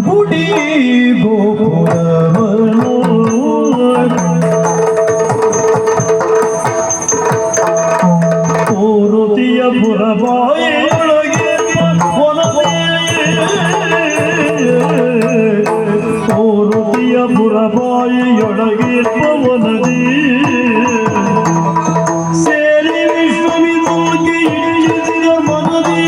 ಗುಡಿ ಗೋಪುರವನ್ನು ಪೂರುತಿಯ ಪುರಬಾಯಿಯೊಳಗೆ ಪೂರುತಿಯ ಪುರಬಾಯಿಯೊಳಗೆ ಪವನದಿ ಸೇರಿ ವಿಶ್ವವಿದೊಳಗೆ ಇಳಿಸಿದ ಮನದಿ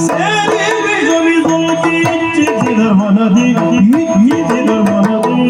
ಸೇರಿ ವಿಶ್ವವಿದೊಳಗೆ ಇಚ್ಛಿಸಿದ ಮನದಿ ಇಚ್ಛಿಸಿದ ಮನದಿ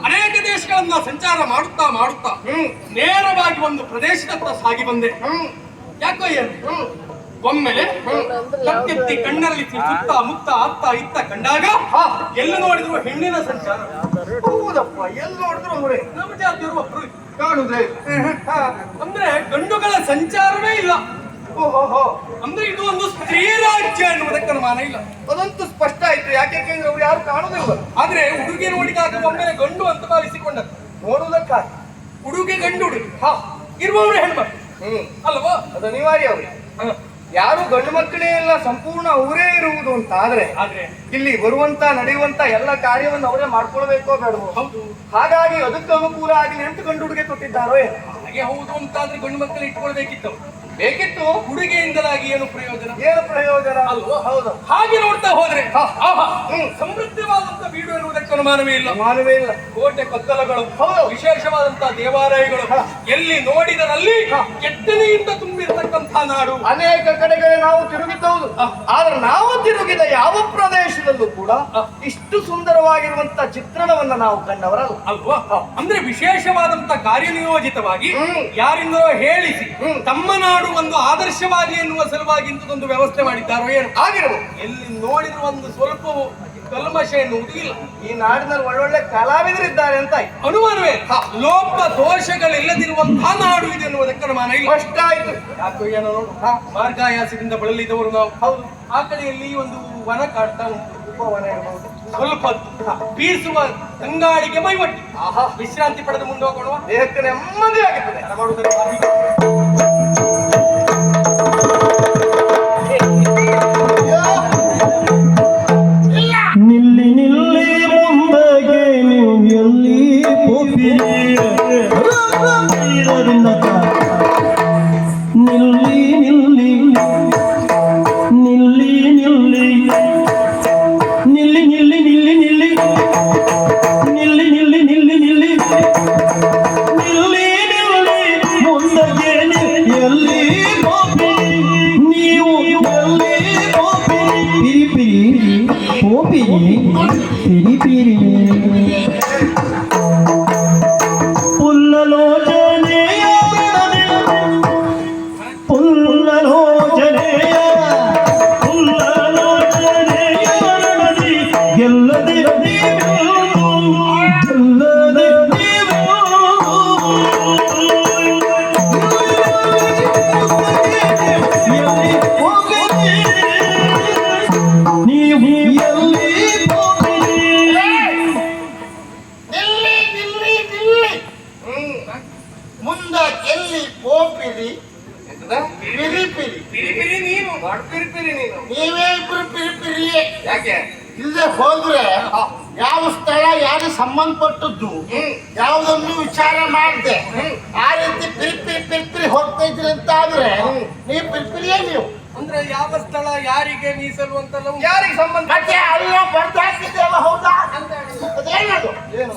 ಅನೇಕ ದೇಶಗಳನ್ನ ಸಂಚಾರ ಮಾಡುತ್ತಾ ಮಾಡುತ್ತಾ ನೇರವಾಗಿ ಒಂದು ಪ್ರದೇಶದತ್ತ ಸಾಗಿ ಬಂದೆ. ಯಾಕೋ ಏನು ಒಮ್ಮೆಲೆ ಕತ್ತೆತ್ತಿ ಕಣ್ಣಲ್ಲಿ ಸುತ್ತ ಮುತ್ತ ಅತ್ತ ಇತ್ತ ಕಂಡಾಗ ಎಲ್ಲ ನೋಡಿದ್ರು ಹೆಣ್ಣಿನ ಸಂಚಾರ. ಹೌದಪ್ಪ, ಎಲ್ಲಿ ನೋಡಿದ್ರು ಅವರೇ ನಮ್ಮ ಜಾತಿಯವರು ಒಬ್ರು ಕಾಣುದೇ. ಅಂದ್ರೆ ಗಂಡುಗಳ ಸಂಚಾರವೇ ಇಲ್ಲ. ಓಹೋ, ಅಂದ್ರೆ ಇದು ಒಂದು ಸ್ತ್ರೀ ರಾಜ್ಯ ಎನ್ನುವುದಕ್ಕೆ ಅನುಮಾನ ಇಲ್ಲ. ಅದಂತೂ ಸ್ಪಷ್ಟ ಆಯ್ತು. ಯಾಕೆಂದ್ರೆ ಅವ್ರು ಯಾರು ಕಾಣುದಿಲ್ಲ. ಆದ್ರೆ ಹುಡುಗಿ ನೋಡಿದಾಗ ಒಮ್ಮೆಲೆ ಗಂಡು ಅಂತ ಭಾವಿಸಿಕೊಂಡದ್ದು. ನೋಡುವುದಕ್ಕಾಗಿ ಹುಡುಗಿ ಗಂಡು ಹುಡುಗಿ ಇರುವವರು ಹೆಣ್ಮಕ್ಳು ಅಲ್ವಾ? ಅದು ಅನಿವಾರ್ಯ. ಅವ್ರಿಗೆ ಯಾರು ಗಂಡು ಮಕ್ಕಳೇ ಎಲ್ಲ ಸಂಪೂರ್ಣ ಅವರೇ ಇರುವುದು ಅಂತ ಆದ್ರೆ ಇಲ್ಲಿ ಬರುವಂತ ನಡೆಯುವಂತ ಎಲ್ಲ ಕಾರ್ಯವನ್ನು ಅವರೇ ಮಾಡ್ಕೊಳ್ಬೇಕೋ ಬೇಡವೋ? ಹಾಗಾಗಿ ಅದಕ್ಕೆ ಅನುಕೂಲ ಆಗಲಿ ಅಂತ ಗಂಡು ಹುಡುಗಿ ಕೊಟ್ಟಿದ್ದಾರೋ? ಹಾಗೆ ಹೌದು ಅಂತಾದ್ರೆ ಗಂಡು ಮಕ್ಕಳು ಇಟ್ಕೊಳ್ಬೇಕಿತ್ತು. ಬೇಕಿತ್ತು. ಹುಡುಗಿಯಿಂದಲಾಗಿ ಏನು ಪ್ರಯೋಜನ? ಏನು ಪ್ರಯೋಜನ ಅಲ್ವಾ? ಹೌದು. ಹಾಗೆ ನೋಡ್ತಾ ಹೋದ್ರೆ ಸಮೃದ್ಧವಾದಂತ ಬೀಡು ಎನ್ನುವುದಕ್ಕೆ ಅನುಮಾನವೇ ಇಲ್ಲ. ಮಾನವೇ ಇಲ್ಲ. ಕೋಟೆ ಕೊತ್ತಲಗಳು, ಹೌದು, ವಿಶೇಷವಾದಂತಹ ದೇವಾಲಯಗಳು, ಎಲ್ಲಿ ನೋಡಿದರಲ್ಲಿ ಕೆತ್ತನೆಯಿಂದ ತುಂಬಿರ್ತಕ್ಕಂಥ ನಾಡು. ಅನೇಕ ಕಡೆಗಳೇ ನಾವು ತಿರುಗಿದ್ದವುದು. ಆದ್ರೆ ನಾವು ತಿರುಗಿದ ಯಾವ ಪ್ರದೇಶದಲ್ಲೂ ಕೂಡ ಇಷ್ಟು ಸುಂದರವಾಗಿರುವಂತ ಚಿತ್ರಣವನ್ನ ನಾವು ಕಂಡವರಲ್ಲ ಅಲ್ವಾ? ಅಂದ್ರೆ ವಿಶೇಷವಾದಂತ ಕಾರ್ಯನಿಯೋಜಿತವಾಗಿ ಯಾರಿಂದೋ ಹೇಳಿಸಿ ತಮ್ಮ ನಾಡು ಒಂದು ಆದರ್ಶವಾಗಿ ಎನ್ನುವ ಸಲುವಾಗಿ ಇಂಥದೊಂದು ವ್ಯವಸ್ಥೆ ಮಾಡಿದ್ದಾರೋ ಏನು ಆಗಿರಬಹುದು. ಎಲ್ಲಿ ನೋಡಿದ್ರು ಒಂದು ಸ್ವಲ್ಪವೂ ಕಲ್ಮಶ ಎನ್ನುವುದು ಇಲ್ಲ. ಈ ನಾಡಿನಲ್ಲಿ ಒಳ್ಳೊಳ್ಳೆ ಕಲಾವಿದರಿದ್ದಾರೆ ಅಂತ ಅನುಮಾನವೇ. ಲೋಪ ದೋಷಗಳಿಲ್ಲದಿರುವಂತಹ ನಾಡು ಇದೆ ಎನ್ನುವುದಕ್ಕೆ ಅನುಮಾನ ಇಲ್ಲ. ಕಷ್ಟ ಆಯ್ತು. ಯಾಕೋ ಏನೋ ನೋಡು, ಮಾರ್ಗಾಯಾಸದಿಂದ ಬಳಲಿದವರು ನಾವು. ಹೌದು. ಆ ಕಡೆಯಲ್ಲಿ ಒಂದು ವನ ಕಾಡ್ತಾ ಉಂಟು. ಉಪವನ ಇರಬಹುದು. ಸ್ವಲ್ಪ ಬೀಸುವ ತಂಗಾಳಿಗೆ ಮೈವಟ್ಟಿ ವಿಶ್ರಾಂತಿ ಪಡೆದು ಮುಂದೆ ಹೋಗೋಣ. ದೇಹಕ್ಕೆ ನೆಮ್ಮದಿ ಆಗುತ್ತದೆ. ನಿಲ್ಲಿ ನಿಲ್ಲಿ ಮುಂದಗೆ ನೀವು ಎಲ್ಲಿ ಹೋಗಿರಿ? ನಿಲ್ಲಿ ನಿಲ್ಲಿ ನಿಲ್ಲಿ ನಿಲ್ಲಿ ನಿಲ್ಲಿ ನಿಲ್ಲಿ ನಿಲ್ಲಿ ನಿಲ್ಲಿ ನಿಲ್ಲಿ ನಿಲ್ಲಿ ನಿಲ್ಲಿ ನಿಲ್ಲಿ ನಿಲ್ಲಿ ನಿಲ್ಲಿ ಮುಂದಗೆ ಎಲ್ಲಿ ಹೋಗಿರಿ? ನೀವು ಎಲ್ಲಿ ಹೋಗಿರಿ? ಪಿರಿ ಪಿರಿ ಪಿರಿ ಪಿರಿ ಪುಲ್ಲಲೋಚನೆಯ ಪುಲ್ಲಲೋಚನೆಯ ಪುಲ್ಲಲೋಚನೆಯ ಗೆಲ್ಲದೆ ಗೆಲ್ಲದೆ ನೀವು ಎಲ್ಲಿ ಮುಂದ ಎಲ್ಲಿ ಪೋಪಿರಿ ಪಿರಿ ಪಿರಿ ಪಿರಿಪಿರಿ ನೀನು ಪಿರಿಪಿರಿ ನೀನು ನೀವೇ ಇಬ್ರು ಪಿರಿಪಿರಿಯೇ. ಯಾಕೆ? ಇಲ್ಲದೆ ಹೋದ್ರೆ ಯಾವ ಸ್ಥಳ ಯಾರು ಸಂಬಂಧಪಟ್ಟದ್ದು ಯಾವುದನ್ನು ವಿಚಾರ ಮಾಡದೆ ಆ ರೀತಿ ಪಿರಿಪಿರಿ ಪಿರಿಪಿರಿ ಹೋಗ್ತಾ ಇದ್ರಿ ಅಂತ ಆದ್ರೆ ನೀವು ಪಿರಿಪಿರಿಯೇ. ನೀವು ಅಂದ್ರೆ ಯಾವ ಸ್ಥಳ ಯಾರಿಗೆ ಮೀಸಲು ಅಂತಲ್ಲ, ಯಾರಿಗೆ ಸಂಬಂಧ? ಮತ್ತೆ ಅಲ್ಲ ಬರ್ದಾಕಿದ್ದೆಲ್ಲ ಹೌದಾ? ಅದೇನದು? ಏನು?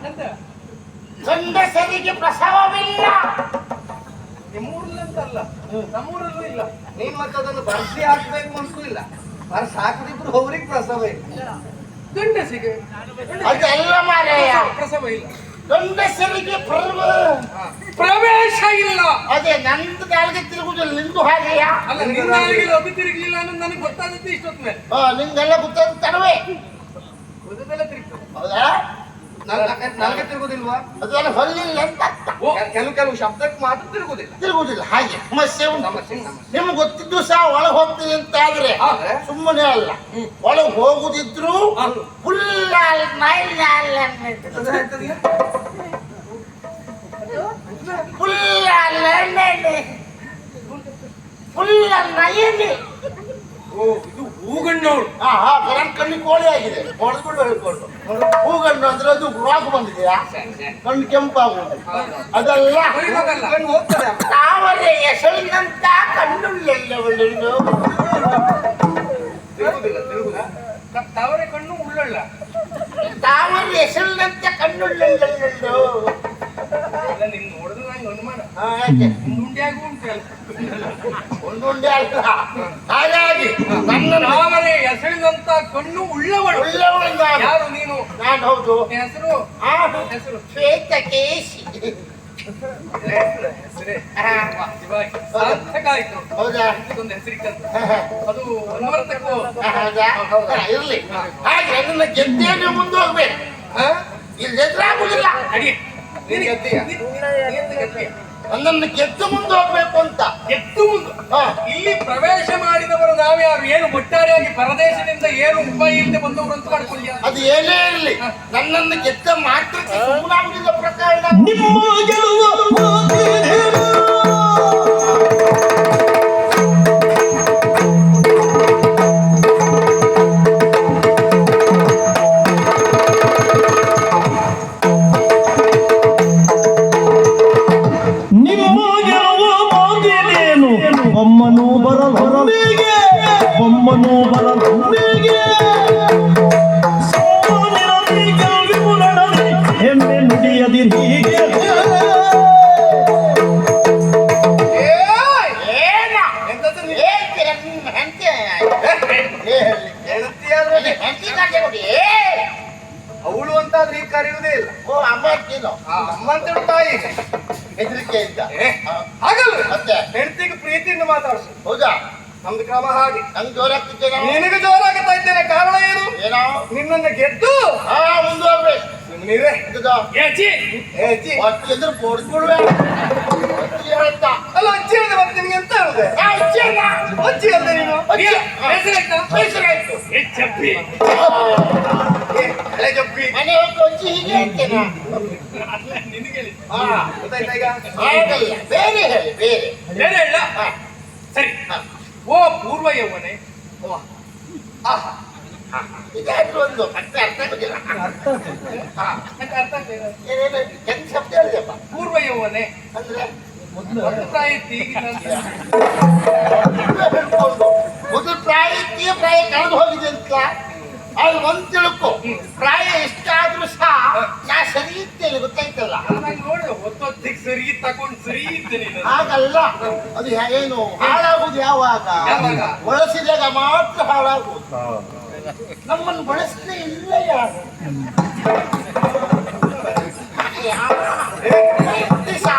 ಅಂತ ಗಂಡಸರಿಗೆ ಪ್ರಸವವಿಲ್ಲ, ನಮ್ಮೂರಲ್ಲೂ ಇಲ್ಲ. ನೀನ್ ಮತ್ತೆ ಅದನ್ನು ಬರ್ಸಿ ಹಾಕ್ಬೇಕು ಅಂತೂ ಇಲ್ಲ. ಬರ್ಸಿ ಹಾಕದಿದ್ರು ಅವ್ರಿಗೆ ಪ್ರಸವ ಇಲ್ಲ. ಗಂಡಸಿಗೆ ಅದೆಲ್ಲ ಮಾರಾಯ ಪ್ರಸವ ಇಲ್ಲ, ಗಂಡಸರಿಗೆ ಪ್ರವೇಶ ಇಲ್ಲ. ಅದೇ ನಂದು ನಾಲ್ಗೆ ತಿರುಗುದಿಲ್ಲ, ನಿಂದು ಹಾಗೆಯಾ? ಅಲ್ಲ, ನಿನ್ನ ನಾಲಿಗೆಯಲ್ಲಿ ಅದು ತಿರುಗಲಿಲ್ಲ ಅನ್ನೋದು ನನಗೆ ಗೊತ್ತಾದದ್ದು ಇಷ್ಟೊತ್ತು ಮೇಲೆ. ನಿಂಗೆಲ್ಲ ಗೊತ್ತಾದ ತಡವೇ. ಉಳಿದೆಲ್ಲ ತಿರುಗ್ತದೆ. ಹೌದಾ? ನನಗೆ ತಿರುಗುದಿಲ್ವಾ? ಅದೆಲ್ಲ ಹೊಲ್ಲಿಲ್ಲ ಅಂತ ಅರ್ಥ. ಕೆಲವು ಶಬ್ದಕ್ಕೆ ಮಾತ್ರ ತಿರುಗುದಿಲ್ಲ. ತಿರುಗುದಿಲ್ಲ, ಹಾಗೆ ಸಮಸ್ಯೆ ಉಂಟು. ಸಮಸ್ಯೆ. ನಿಮ್ಗೆ ಗೊತ್ತಿದ್ದು ಸಹ ಒಳಗೆ ಹೋಗ್ತೀನಿ ಅಂತ ಆದ್ರೆ ಆದ್ರೆ? ಸುಮ್ಮನೆ ಅಲ್ಲ, ಒಳಗೆ ಹೋಗುದಿದ್ರು ಫುಲ್ ನಯನೆ. ಓ, ಇದು ಹೂಗಣ್ಣವಳು. ನನ್ನ ಕಣ್ಣಿಗೆ ಕೋಳಿ ಆಗಿದೆ, ಹೊಡೆದ್ಬಿಟ್ಟು ಹೇಳ್ಕೊಂಡು. ಹೂಗಣ್ಣು ಅಂದ್ರೆ ಅದು ರೋಗ ಬಂದಿದೆಯಾ, ಕಣ್ಣು ಕೆಂಪಾಗುವುದು ಅದೆಲ್ಲ. ಬರಿದಾಗಲ್ಲ. ಕಣ್ಣು ಹೋಗ್ತದೆ. ತಾವರೆ ಎಸಳಿನಂತ ಕಣ್ಣುಳ್ಳೆಲ್ಲವಳು. ತಿರುಗುದಿಲ್ಲ. ತಾವರೆ ಕಣ್ಣು ಉಳ್ಳಲ್ಲ. ತಾವರೆ ಎಸಳಿನಂತ ಕಣ್ಣುಳ್ಳೆಲ್ಲವಳು. ಅಲ್ಲ, ನಿನ್ ನೋಡಿದ್ರೆ ನಂಗೆ ಅನುಮಾನ. ಯಾಕೆ? ಉಂಡಿಯಾಗೂ ಉಂಟಲ್ಲ. ಒಂದುಂಡೆ ಅಲ್ಲ, ಹಾಗಾಗಿ ನನ್ನ ತಾವರೆ ಎಸಳಿದಂತ ಕಣ್ಣು ಉಳ್ಳವಳು. ಉಳ್ಳವಳು ನಾನು. ಯಾರು ನೀನು? ನಾನು. ಹೌದು. ಹೆಸರು? ಆ, ಹೆಸರು ಶ್ವೇತಕೇಶಿ. ಹೆಸರೇ ಸಾರ್ಥಕ ಆಯ್ತು. ಹೌದಾ? ಇದೊಂದು ಹೆಸರಿಕ್ಕಂತ ಅದು ಅನ್ವರ್ಥಕ್ಕೂ. ಹೌದಾ? ಇರ್ಲಿ. ಹಾಗೆ ನನ್ನ ಗೆದ್ದೆಯನ್ನು ಮುಂದೆ ಹೋಗ್ಬೇಕು. ಇಲ್ಲಿ ಎದುರಾಗುದಿಲ್ಲ. ಅಡಿ ನೀನು ಗೆದ್ದೀಯ? ನನ್ನನ್ನು ಗೆದ್ದು ಮುಂದೆ ಹೋಗ್ಬೇಕು ಅಂತ. ಎತ್ತು ಮುಂದೆ ಹಾ. ಇಲ್ಲಿ ಪ್ರವೇಶ ಮಾಡಿದವರು ನಾವ್ಯಾರು? ಏನು ಒಟ್ಟಾರೆಯಾಗಿ ಪರದೇಶದಿಂದ ಏನು ಉಪಾಯ ಇಲ್ಲದೆ ಬಂದವರು ಅಂತ ಮಾಡ್ಕೊಳ್ಳಿ. ಅದು ಏನೇ ಇರಲಿ, ನನ್ನನ್ನು ಗೆದ್ದ ಮಾತ್ರಕ್ಕೆ ಸುಮ್ಮನಾಗುದಿಲ್ಲ ಪ್ರಕರಣ. ನಿಮ್ಮ ಗೆಲುವ ಮಾತಿದೇನು? ನಿಮ್ಮ ಗೆಲುವ ಮಾತಿದೇನು? ಬೊಮ್ಮನು ಬರಲೊಮ್ಮೆಗೆ, ಬೊಮ್ಮನು ಬರಲೊಮ್ಮೆಗೆ. ಸೋಮನಿರಲಿ ಗೆಲುವು ನಡಲಿ, ಹೆಮ್ಮೆ ನುಡಿಯದಿರಿ ಹೀಗೆ. ಏನ? ಎಂತದ್ದು ನೀನು? ಹೇಳ್ತೀರ ನಿಮ್ಮ ಹೆಂಡತಿ? ಹೆಂಡತಿಯಾದ್ರೆ ಹೆಂಡತಿ ಕಾಟೆ ಕೊಡಿ. ಅವಳು ಅಂತಾದ್ರೆ ಈ ಕರೆಯುವುದೇ ಇಲ್ಲ. ಓ, ಅಮ್ಮ ಅಕ್ಕಿನೋ? ಅಮ್ಮಂತೇಳು ತಾಯಿ. ಹೆದರಿಕೆ ಅಂತ. ಹಾಗಲ್ಲ ಮತ್ತೆ? ಹೆಂಡತಿಗೆ ಪ್ರೀತಿಯಿಂದ ಮಾತಾಡಿಸು. ಹೌದಾ? ನಮ್ದು ಕ್ರಮ ಹಾಗೆ. ನಂಗೆ ಜೋರಾಗ್ತಿದ್ದೇನೆ. ನಿನಗೆ ಜೋರಾಗುತ್ತಾ ಇದ್ದೇನೆ, ಕಾರಣ ಏನು? ಏನೋ ನಿನ್ನನ್ನು ಗೆದ್ದು ಮುಂದೆ ಹೋಗ್ಬೇಕು. ಸುಮ್ಮನಿರೆ. ಏಜಿ ಎದುರು ಕೊಡ್ಸ್ಕೊಳ್ಬೇಡ. ಹೇಳ್ತಾ ಅಲ್ಲ, ಅಜ್ಜಿ ಹೇಳಿದೆ ಮತ್ತೆ ನಿನಗೆ ಎಂತ ಹೇಳಿದೆ? ಅಜ್ಜಿ ಅಲ್ಲದೆ ನೀನು? ಹೆಸರಾಯ್ತು. ಹಳೆ ಜಪ್ಪಿ. ಮನೆ ಹೋಗಿ ಅಜ್ಜಿ ಹೀಗೆ ಹೇಳ್ತೇನೆ. ಗೊತ್ತಾಯ್ತಾ ಈಗ? ಹಾಗಲ್ಲ, ಬೇರೆ ಹೇಳಿ, ಬೇರೆ. ಬೇರೆ ಹೇಳ. ಹಾ. ಸರಿ. ಓ ಪೂರ್ವ ಯೌವನೆ. ಆಹಾ. ಇದಾದ್ರೂ ಒಂದು ಅರ್ಥ ಆಗುದಿಲ್ಲ. ಅಂತ ಅರ್ಥ ಆಗ್ತದೆ. ಏನೇನು ಕೆಂಚ ಶಬ್ದ ಹೇಳಿದೆಪ್ಪ. ಪೂರ್ವ ಯೌವನೆ ಅಂದ್ರೆ ಒಂದು ಪ್ರಾಯ ಈಗಿನ ಮೊದಲು ಪ್ರಾಯ ಕಳೆದು ಹೋಗಿದೆ ಅಂತ ಅದು ಒಂದು ತಿಳ್ಕೊ. ಪ್ರಾಯ ಎಷ್ಟಾದ್ರೂ ಸಹ ನಾ ಸರಿ ಇದ್ದೇನೆ, ಗೊತ್ತಾಯ್ತಲ್ಲ. ನಾನು ನೋಡಿದೆ ಹೊತ್ತೊತ್ತಿಗೆ ಸರಿ ತಗೊಂಡು ಸರಿ ಇದ್ದೇನೆ ನಾನು. ಹಾಗಲ್ಲ, ಅದು ಏನು ಹಾಳಾಗುದು ಯಾವಾಗ? ಯಾವಾಗ? ಬಳಸಿದಾಗ ಮಾತ್ರ ಹಾಳಾಗುವುದು. ನಮ್ಮನ್ನು ಬಳಸಲೇ ಇಲ್ಲ ಯಾರು.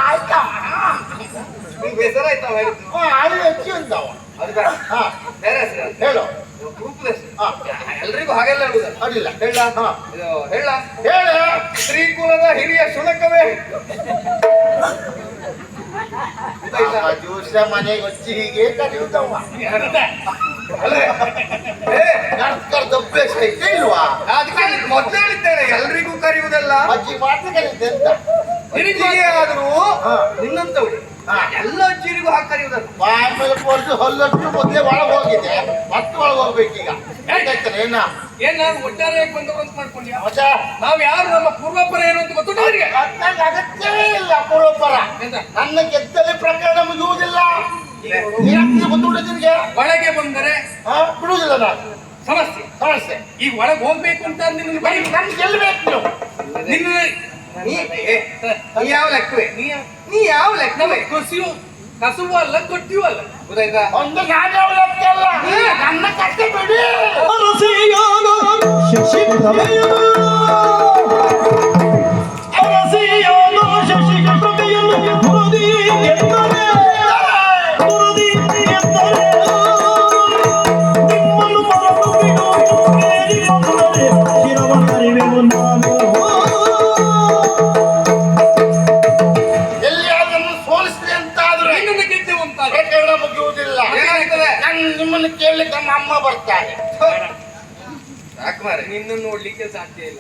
ಆಯ್ತಾ? ನಿಮ್ಗೆ ಬೇಸರಾಯ್ತಾ ಹೇಳಿದ್ದು? ಆಳು ಹೆಚ್ಚು ಅಂತವ. ಅದು ಬೇಡ. ಹಾ, ಬೇರೆ ಹೆಸರು ಅದು. ಹೇಳು. ಗ್ರೂಪದ ಹೆಸರು. ಹಾ, ಎಲ್ರಿಗೂ ಹಾಗೆಲ್ಲ ಹೇಳುದಲ್ಲ. ಅಡ್ಡಿಲ್ಲ. ಹೇಳ. ಹಾ. ಇದು ಹೇಳ. ಹೇಳು. ಶ್ರೀಕುಲದ ಹಿರಿಯ ಶುನಕವೇ. ಗೊತ್ತಾಯ್ತಾ? ಜ್ಯೂಸ ಮನೆಗೆ వచ్చి ಹೀಗೆ ಕರೆಯುತ್ತವ. ಅಲ್ಲೇ ಏ, ನಡ್ಕರ್ದ ಅಭ್ಯಾಸ ಐತೆ ಇಲ್ವಾ? ಅದಕ್ಕೆ ಮೊದಲೇ ಹೇಳಿದ್ದೇನೆ, ಎಲ್ರಿಗೂ ಕರೆಯುವುದಲ್ಲ. ಅಜ್ಜಿ ಮಾತ್ರ ಕರೀತೆ ಅಂತ. ಅಜ್ಜಿಗೆ ಆದ್ರೂ ಹಾ. ನಿನ್ನಂತವಳು. ಹಾ. ಎಲ್ಲ ಅಜ್ಜಿರಿಗೂ ಹಾಕಿ ಕರೆಯುವುದಲ್ಲ. ಬಾಯ ಮೇಲೆ ಕೊಡ್ದು ಹೊಲ್ಲಟ್ಟು ಮೊದಲೇ ಒಳಗೆ ಹೋಗಿದೆ, ಮತ್ತೆ ಒಳಗೆ ಹೋಗ್ಬೇಕೀಗ. ಹೇಳ್ತಾಯ್ತಾರೆ ಏನ? ಏನ್ ನಾನು ಒಟ್ಟಾರೆಯಾಗಿ ಬಂದವರು ಅಂತ ಮಾಡ್ಕೊಂಡ್ಯಾ? ಮಜಾ ನಾವ್ ಯಾರು, ನಮ್ಮ ಪೂರ್ವಾಪರ ಏನು ಅಂತ ಗೊತ್ತುಂಟು ಅವರಿಗೆ? ನನಗೆ ಅಗತ್ಯವೇ ಇಲ್ಲ ಪೂರ್ವಪರ. ಎಂತ? ನನ್ನ ಗೆದ್ದಲೆ ಪ್ರಕರಣ ಮುಗಿಯುವುದಿಲ್ಲ. ಗೊತ್ತುಂಟ ನಿನಗೆ? ಒಳಗೆ ಬಂದರೆ ಬಿಡುವುದಿಲ್ಲ ನಾನು. ಸಮಸ್ಯೆ. ಸಮಸ್ಯೆ. ಈಗ ಒಳಗೆ ಹೋಗ್ಬೇಕು ಅಂತ ನಿನ್ನ ಬರೀ ನನ್ ಗೆಲ್ಬೇಕು ನೀವು. ನಿನ್ನ ನೀ ಏ, ನೀ ಯಾವ ಲೆಕ್ಕವೇ? ನೀ ನೀ ಯಾವ ಲೆಕ್ಕವೇ? ಕಸಿಯು ಕಸುವು ಅಲ್ಲ ಕೊಟ್ಟಿಯೂ ಅಲ್ಲ. ಗೊತ್ತಾಯ್ತಾ? ಒಂದು ಗಾಡಿಯವಳಲ್ಲ ನನ್ನ ಕತೆ ಬಿಡಿ. ಅರಸಿಯಾದ ಶಶಿ ಪ್ರಭೆಯು ಅರಸಿಯಾದ ಶಶಿ ಪ್ರಭೆಯನ್ನು ಹುರುದಿ ಎಂದರೆ ಹುರುದಿ ಎಂದರೆ ನಿಮ್ಮನ್ನು ಮರಳು ಬಿಡು ಬೇರಿ ಬಂದರೆ ಶಿರವನ್ನರಿವೆವು ನಾವು. ಎಲ್ಲಿ ಅದನ್ನು ಸೋಲಿಸ್ರಿ ಅಂತಾದ್ರೆ ನಿನ್ನನ್ನು ಗೆದ್ದೆವು ಅಂತಾರೆ. ಪ್ರಕರಣ ಮುಗಿಯುವುದಿಲ್ಲ. ಏನಾಗ್ತದೆ? ನಾನು ನಿಮ್ಮನ್ನು ಕೇಳಲಿಕ್ಕೆ ನಮ್ಮ ಅಮ್ಮ ಬರ್ತಾರೆ. ಯಾಕೆ ಮಾರೆ? ನಿನ್ನನ್ನು ನೋಡ್ಲಿಕ್ಕೆ ಸಾಧ್ಯ ಇಲ್ಲ.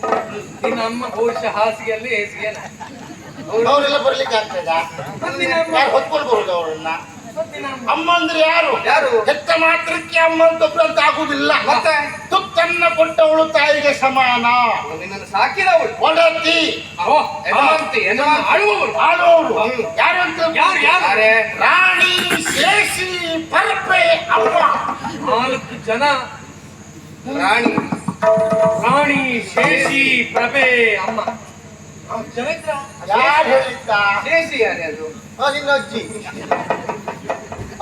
ನಿನ್ನ ಅಮ್ಮ ಬಹುಶಃ ಹಾಸಿಗೆಯಲ್ಲಿ ಹೇಸಿಗೆನ. ಅವರೆಲ್ಲ ಬರ್ಲಿಕ್ಕೆ ಆಗ್ತದ? ಯಾರು ಹೊತ್ಕೊಂಡು ಬರುದು ಅವರನ್ನ? ಅಮ್ಮ ಅಂದ್ರೆ ಯಾರು? ಯಾರು? ಹೆತ್ತ ಮಾತ್ರಕ್ಕೆ ಅಮ್ಮ ಅಂತ ಒಬ್ರು ಅಂತ ಆಗುದಿಲ್ಲ. ಮತ್ತೆ ತುತ್ತನ್ನ ಕೊಟ್ಟವಳು ತಾಯಿಗೆ ಸಮಾನ. ನಿನ್ನನ್ನು ಸಾಕಿದವಳು ಒಡತಿ ಓ, ಯಜಮಾಂತಿ, ಯಜಮಾಂತಿ. ಆಳುವವರು. ಆಳುವವರು ಯಾರು ಅಂತ? ಯಾರು ಯಾರು? ಯಾರೇ? ರಾಣಿ ಶೇಷಿ ಪರಪೆ ಅಮ್ಮ. 4 ಜನ ರಾಣಿ ರಾಣಿ ಶೇಷಿ ಪ್ರಭೆ ಅಮ್ಮ. ಜನ ಇದ್ರ? ಯಾರು ಹೇಳಿದ್ದ? ಶೇಷಿ ಯಾರೇ ಅದು? ನಿನ್ನ ಅಜ್ಜಿ.